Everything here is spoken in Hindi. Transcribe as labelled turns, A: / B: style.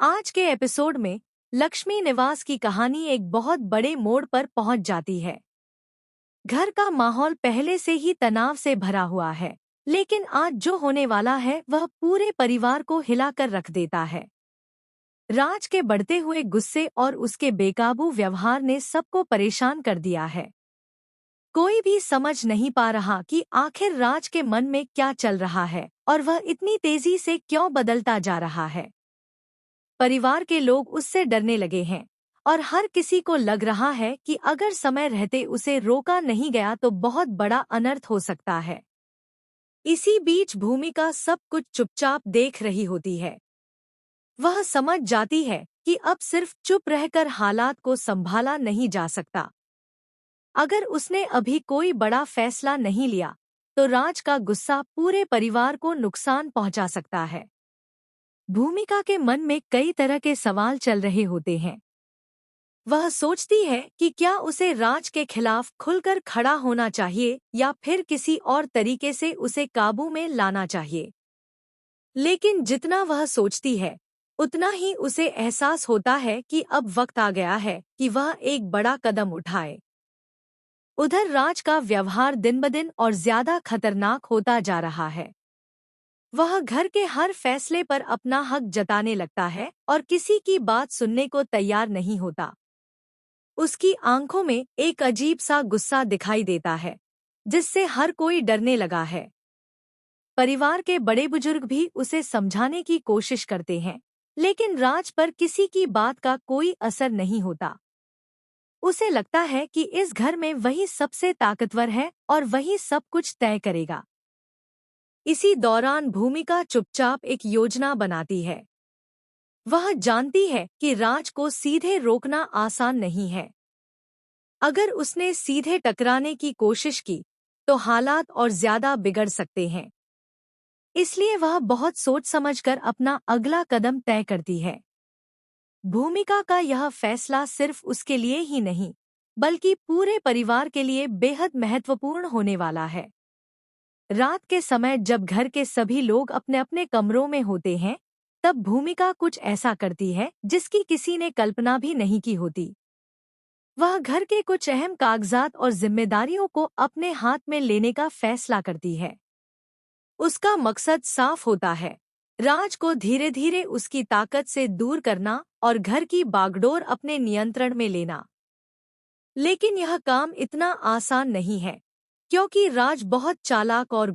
A: आज के एपिसोड में लक्ष्मी निवास की कहानी एक बहुत बड़े मोड़ पर पहुंच जाती है। घर का माहौल पहले से ही तनाव से भरा हुआ है, लेकिन आज जो होने वाला है वह पूरे परिवार को हिलाकर रख देता है। राज के बढ़ते हुए गुस्से और उसके बेकाबू व्यवहार ने सबको परेशान कर दिया है। कोई भी समझ नहीं पा रहा कि आखिर राज के मन में क्या चल रहा है और वह इतनी तेजी से क्यों बदलता जा रहा है। परिवार के लोग उससे डरने लगे हैं और हर किसी को लग रहा है कि अगर समय रहते उसे रोका नहीं गया तो बहुत बड़ा अनर्थ हो सकता है। इसी बीच भूमिका सब कुछ चुपचाप देख रही होती है। वह समझ जाती है कि अब सिर्फ चुप रहकर हालात को संभाला नहीं जा सकता। अगर उसने अभी कोई बड़ा फैसला नहीं लिया तो राज का गुस्सा पूरे परिवार को नुकसान पहुंचा सकता है। भूमिका के मन में कई तरह के सवाल चल रहे होते हैं। वह सोचती है कि क्या उसे राज के खिलाफ खुलकर खड़ा होना चाहिए या फिर किसी और तरीके से उसे काबू में लाना चाहिए। लेकिन जितना वह सोचती है उतना ही उसे एहसास होता है कि अब वक्त आ गया है कि वह एक बड़ा कदम उठाए। उधर राज का व्यवहार दिन-ब-दिन और ज्यादा खतरनाक होता जा रहा है। वह घर के हर फैसले पर अपना हक जताने लगता है और किसी की बात सुनने को तैयार नहीं होता। उसकी आंखों में एक अजीब सा गुस्सा दिखाई देता है, जिससे हर कोई डरने लगा है। परिवार के बड़े बुजुर्ग भी उसे समझाने की कोशिश करते हैं, लेकिन राज पर किसी की बात का कोई असर नहीं होता। उसे लगता है कि इस घर में वही सबसे ताकतवर है और वही सब कुछ तय करेगा। इसी दौरान भूमिका चुपचाप एक योजना बनाती है। वह जानती है कि राज को सीधे रोकना आसान नहीं है। अगर उसने सीधे टकराने की कोशिश की तो हालात और ज्यादा बिगड़ सकते हैं। इसलिए वह बहुत सोच समझकर अपना अगला कदम तय करती है। भूमिका का यह फैसला सिर्फ उसके लिए ही नहीं, बल्कि पूरे परिवार के लिए बेहद महत्वपूर्ण होने वाला है। रात के समय जब घर के सभी लोग अपने अपने कमरों में होते हैं, तब भूमिका कुछ ऐसा करती है जिसकी किसी ने कल्पना भी नहीं की होती। वह घर के कुछ अहम कागजात और जिम्मेदारियों को अपने हाथ में लेने का फैसला करती है। उसका मकसद साफ होता है, राज को धीरे धीरे उसकी ताकत से दूर करना और घर की बागडोर अपने नियंत्रण में लेना। लेकिन यह काम इतना आसान नहीं है, क्योंकि राज बहुत चालाक और